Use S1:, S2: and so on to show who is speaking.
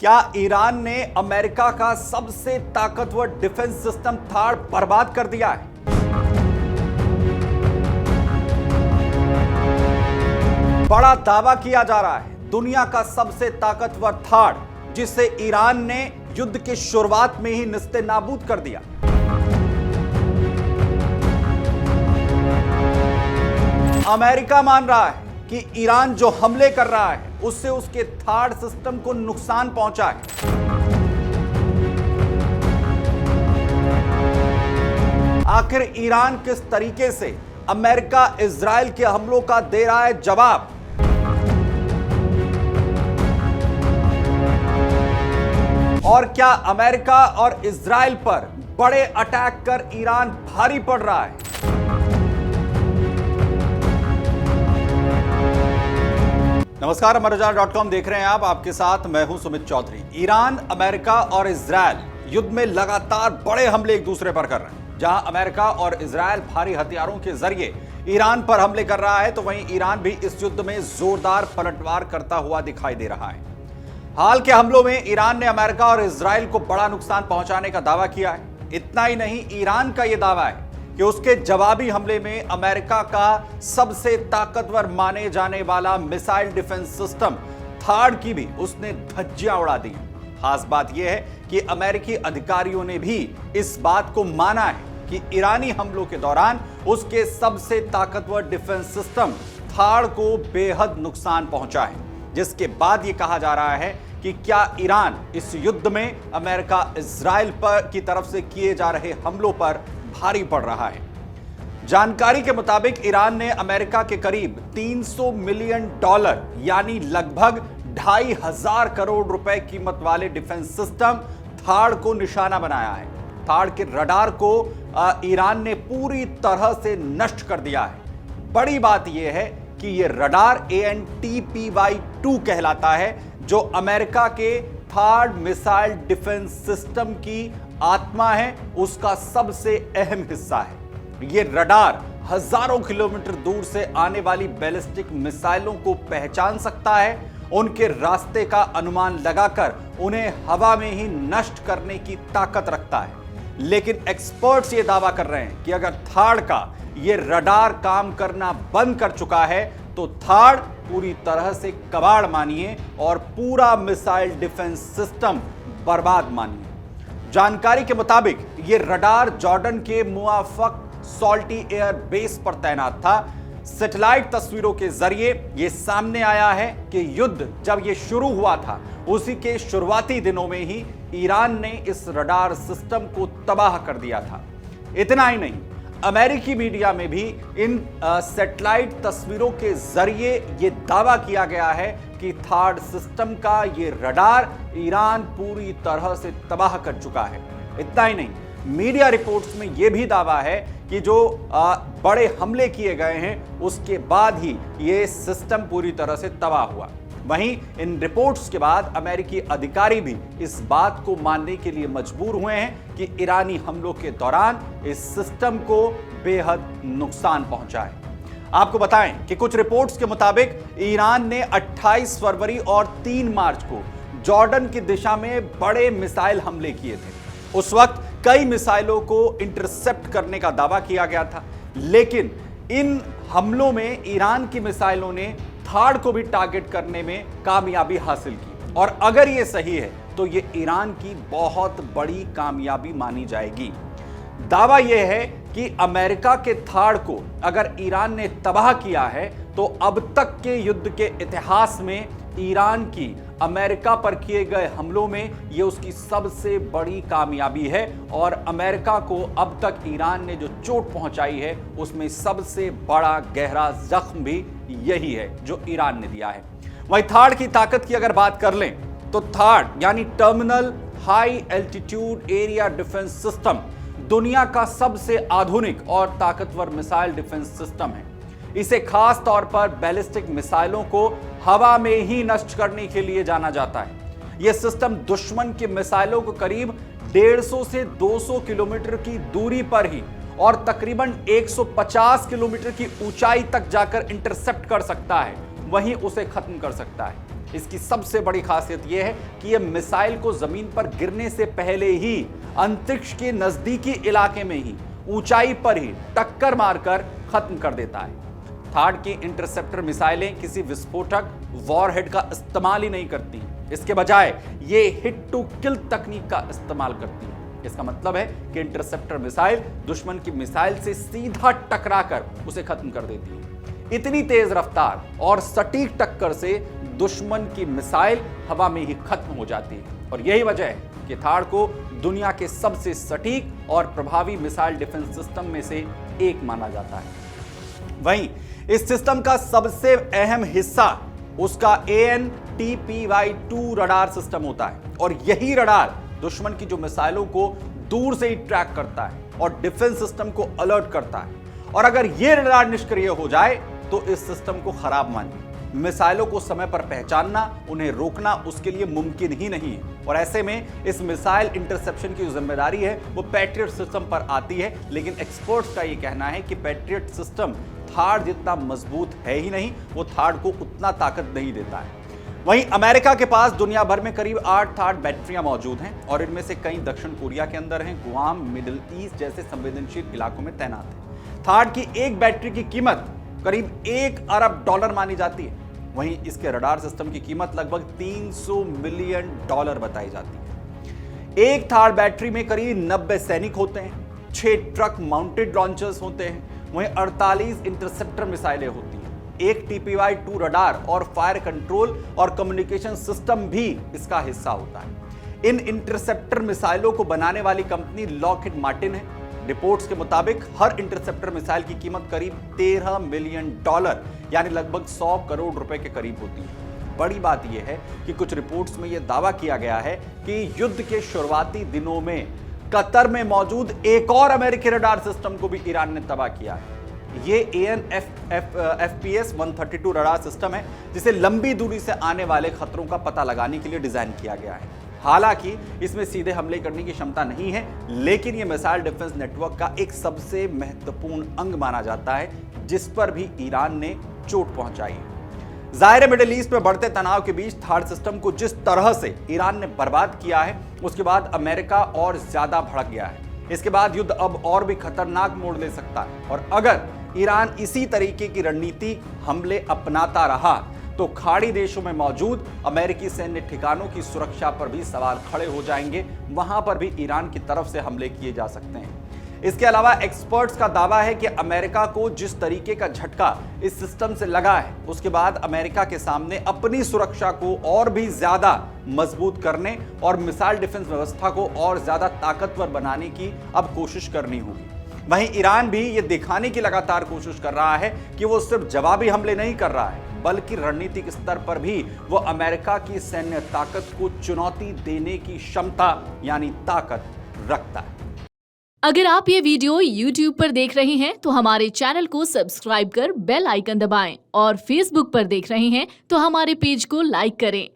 S1: क्या ईरान ने अमेरिका का सबसे ताकतवर डिफेंस सिस्टम थाड़ बर्बाद कर दिया है? बड़ा दावा किया जा रहा है दुनिया का सबसे ताकतवर थाड़, जिसे ईरान ने युद्ध की शुरुआत में ही निस्ते नाबूद कर दिया। अमेरिका मान रहा है कि ईरान जो हमले कर रहा है उससे उसके थार्ड सिस्टम को नुकसान पहुंचा है। आखिर ईरान किस तरीके से अमेरिका इजराइल के हमलों का दे रहा है जवाब? और क्या अमेरिका और इजराइल पर बड़े अटैक कर ईरान भारी पड़ रहा है? नमस्कार, अमरजान.com देख रहे हैं आप। आपके साथ मैं हूं सुमित चौधरी। ईरान, अमेरिका और इजराइल युद्ध में लगातार बड़े हमले एक दूसरे पर कर रहे हैं। जहां अमेरिका और इजराइल भारी हथियारों के जरिए ईरान पर हमले कर रहा है, तो वहीं ईरान भी इस युद्ध में जोरदार पलटवार करता हुआ दिखाई दे रहा है। हाल के हमलों में ईरान ने अमेरिका और इजराइल को बड़ा नुकसान पहुंचाने का दावा किया है। इतना ही नहीं, ईरान का यह दावा है कि उसके जवाबी हमले में अमेरिका का सबसे ताकतवर माने जाने वाला मिसाइल डिफेंस सिस्टम थाड़ की भी उसने धज्जियां उड़ा दी। खास बात यह है कि अमेरिकी अधिकारियों ने भी इस बात को माना है कि ईरानी हमलों के दौरान उसके सबसे ताकतवर डिफेंस सिस्टम थाड़ को बेहद नुकसान पहुंचा है। जिसके बाद यह कहा जा रहा है कि क्या ईरान इस युद्ध में अमेरिका इजराइल पर की तरफ से किए जा रहे हमलों पर भारी पड़ रहा है। जानकारी के मुताबिक ईरान ने अमेरिका के करीब $300 मिलियन यानी लगभग 2,500 करोड़ रुपए कीमत वाले डिफेंस सिस्टम थाड़ को निशाना बनाया है। थाड़ के रडार को ईरान ने पूरी तरह से नष्ट कर दिया है। बड़ी बात यह है कि यह रडार ANTPY-2 कहलाता है, जो अमेरिका के थार्ड मिसाइल डिफेंस सिस्टम की आत्मा है, उसका सबसे अहम हिस्सा है। यह रडार हजारों किलोमीटर दूर से आने वाली बैलिस्टिक मिसाइलों को पहचान सकता है, उनके रास्ते का अनुमान लगाकर उन्हें हवा में ही नष्ट करने की ताकत रखता है। लेकिन एक्सपर्ट्स ये दावा कर रहे हैं कि अगर थाड़ का यह रडार काम करना बंद कर चुका है तो थाड़ पूरी तरह से कबाड़ मानिए और पूरा मिसाइल डिफेंस सिस्टम बर्बाद मानिए। जानकारी के मुताबिक यह रडार जॉर्डन के मुआफक सॉल्टी एयर बेस पर तैनात था। सैटेलाइट तस्वीरों के जरिए यह सामने आया है कि युद्ध जब यह शुरू हुआ था उसी के शुरुआती दिनों में ही ईरान ने इस रडार सिस्टम को तबाह कर दिया था। इतना ही नहीं, अमेरिकी मीडिया में भी इन सैटेलाइट तस्वीरों के जरिए यह दावा किया गया है कि थार्ड सिस्टम का यह रडार ईरान पूरी तरह से तबाह कर चुका है। इतना ही नहीं, मीडिया रिपोर्ट्स में यह भी दावा है कि जो बड़े हमले किए गए हैं उसके बाद ही यह सिस्टम पूरी तरह से तबाह हुआ। वहीं इन रिपोर्ट्स के बाद अमेरिकी अधिकारी भी इस बात को मानने के लिए मजबूर हुए हैं कि ईरानी हमलों के दौरान इस सिस्टम को बेहद नुकसान पहुंचा है। आपको बताएं कि कुछ रिपोर्ट्स के मुताबिक ईरान ने 28 फरवरी और 3 मार्च को जॉर्डन की दिशा में बड़े मिसाइल हमले किए थे। उस वक्त कई मिसाइलों को इंटरसेप्ट करने का दावा किया गया था, लेकिन इन हमलों में ईरान की मिसाइलों ने थाड़ को भी टारगेट करने में कामयाबी हासिल की। और अगर यह सही है तो यह ईरान की बहुत बड़ी कामयाबी मानी जाएगी। दावा यह है कि अमेरिका के थाड़ को अगर ईरान ने तबाह किया है तो अब तक के युद्ध के इतिहास में ईरान की अमेरिका पर किए गए हमलों में यह उसकी सबसे बड़ी कामयाबी है। और अमेरिका को अब तक ईरान ने जो चोट पहुंचाई है उसमें सबसे बड़ा गहरा जख्म भी यही है जो ईरान ने दिया है। वहीं थाड़ की ताकत की अगर बात कर लें तो थाड़ यानी terminal high altitude area defence system दुनिया का सबसे आधुनिक और ताकतवर मिसाइल डिफेंस सिस्टम है। इसे खास तौर पर बैलिस्टिक मिसाइलों को हवा में ही नष्ट करने के लिए जाना जाता है। यह सिस्टम दुश्मन की मिसाइलों को करीब 150 से 200 किलोमीटर की दूरी पर ही और तकरीबन 150 किलोमीटर की ऊंचाई तक जाकर इंटरसेप्ट कर सकता है, वहीं उसे खत्म कर सकता है। इसकी सबसे बड़ी खासियत यह है कि यह मिसाइल को जमीन पर गिरने से पहले ही अंतरिक्ष के नजदीकी इलाके में ही ऊंचाई पर ही टक्कर मारकर खत्म कर देता है। थार्ड की इंटरसेप्टर मिसाइलें किसी विस्फोटक वॉरहेड का इस्तेमाल ही नहीं करती, इसके बजाय ये हिट टू किल तकनीक का इस्तेमाल करती है। इसका मतलब है कि इंटरसेप्टर मिसाइल दुश्मन की मिसाइल से सीधा टकराकर उसे खत्म कर देती है। इतनी तेज रफ्तार और सटीक टक्कर से दुश्मन की मिसाइल हवा में ही खत्म हो जाती है और यही वजह है कि थार्ड को दुनिया के सबसे सटीक और प्रभावी मिसाइल डिफेंस सिस्टम में से एक माना जाता है। वहीं इस सिस्टम का सबसे अहम हिस्सा उसका AN/TPY-2 रडार सिस्टम होता है और यही रडार दुश्मन की जो मिसाइलों को दूर से ही ट्रैक करता है और डिफेंस सिस्टम को अलर्ट करता है। और अगर यह रडार निष्क्रिय हो जाए तो इस सिस्टम को खराब मानिए। मिसाइलों को समय पर पहचानना, उन्हें रोकना उसके लिए मुमकिन ही नहीं है और ऐसे में इस मिसाइल इंटरसेप्शन की जो जिम्मेदारी है वो पैट्रियट सिस्टम पर आती है। लेकिन एक्सपर्ट्स का ये कहना है कि पैट्रियट सिस्टम थार्ड जितना मजबूत है ही नहीं, वो थार्ड को उतना ताकत नहीं देता है। वहीं अमेरिका के पास दुनिया भर में करीब 8 थार्ड बैटरियां मौजूद हैं और इनमें से कई दक्षिण कोरिया के अंदर हैं, गुआम, मिडिल ईस्ट जैसे संवेदनशील इलाकों में तैनात है। थार्ड की एक बैटरी की कीमत करीब $1 अरब मानी जाती है। वहीं इसके रडार सिस्टम की कीमत लगभग $300 मिलियन बताई जाती है। एक थार्ड बैटरी में करीब 90 सैनिक होते हैं, 6 ट्रक माउंटेड लॉन्चर्स होते हैं, वहीं 48 इंटरसेप्टर मिसाइलें होती हैं, एक TPY-2 रडार और फायर कंट्रोल और कम्युनिकेशन सिस्टम भी इसका हिस्सा होता है। इन इंटरसेप्टर मिसाइलों को बनाने वाली कंपनी लॉकहीड मार्टिन है। रिपोर्ट्स के मुताबिक हर इंटरसेप्टर मिसाइल की कीमत करीब $13 मिलियन यानी लगभग 100 करोड़ रुपए के करीब होती है। बड़ी बात यह है कि कुछ रिपोर्ट्स में यह दावा किया गया है कि युद्ध के शुरुआती दिनों में कतर में मौजूद एक और अमेरिकी रडार सिस्टम को भी ईरान ने तबाह किया है। ये AN/FPS-132 रडार सिस्टम है जिसे लंबी दूरी से आने वाले खतरों का पता लगाने के लिए डिजाइन किया गया है। हालांकि इसमें सीधे हमले करने की क्षमता नहीं है, लेकिन यह मिसाइल डिफेंस नेटवर्क का एक सबसे महत्वपूर्ण अंग माना जाता है जिस पर भी ईरान ने चोट पहुंचाई है। जाहिर है मिडिल ईस्ट में बढ़ते तनाव के बीच थार्ड सिस्टम को जिस तरह से ईरान ने बर्बाद किया है उसके बाद अमेरिका और ज्यादा भड़क गया है। इसके बाद युद्ध अब और भी खतरनाक मोड़ ले सकता है और अगर ईरान इसी तरीके की रणनीति हमले अपनाता रहा तो खाड़ी देशों में मौजूद अमेरिकी सैन्य ठिकानों की सुरक्षा पर भी सवाल खड़े हो जाएंगे। वहां पर भी ईरान की तरफ से हमले किए जा सकते हैं। इसके अलावा एक्सपर्ट्स का दावा है कि अमेरिका को जिस तरीके का झटका इस सिस्टम से लगा है उसके बाद अमेरिका के सामने अपनी सुरक्षा को और भी ज्यादा मजबूत करने और मिसाइल डिफेंस व्यवस्था को और ज्यादा ताकतवर बनाने की अब कोशिश करनी होगी। वहीं ईरान भी ये दिखाने की लगातार कोशिश कर रहा है कि वो सिर्फ जवाबी हमले नहीं कर रहा है बल्कि रणनीतिक स्तर पर भी वो अमेरिका की सैन्य ताकत को चुनौती देने की क्षमता यानी ताकत रखता है।
S2: अगर आप ये वीडियो YouTube पर देख रहे हैं तो हमारे चैनल को सब्सक्राइब कर बेल आइकन दबाएं और Facebook पर देख रहे हैं तो हमारे पेज को लाइक करें।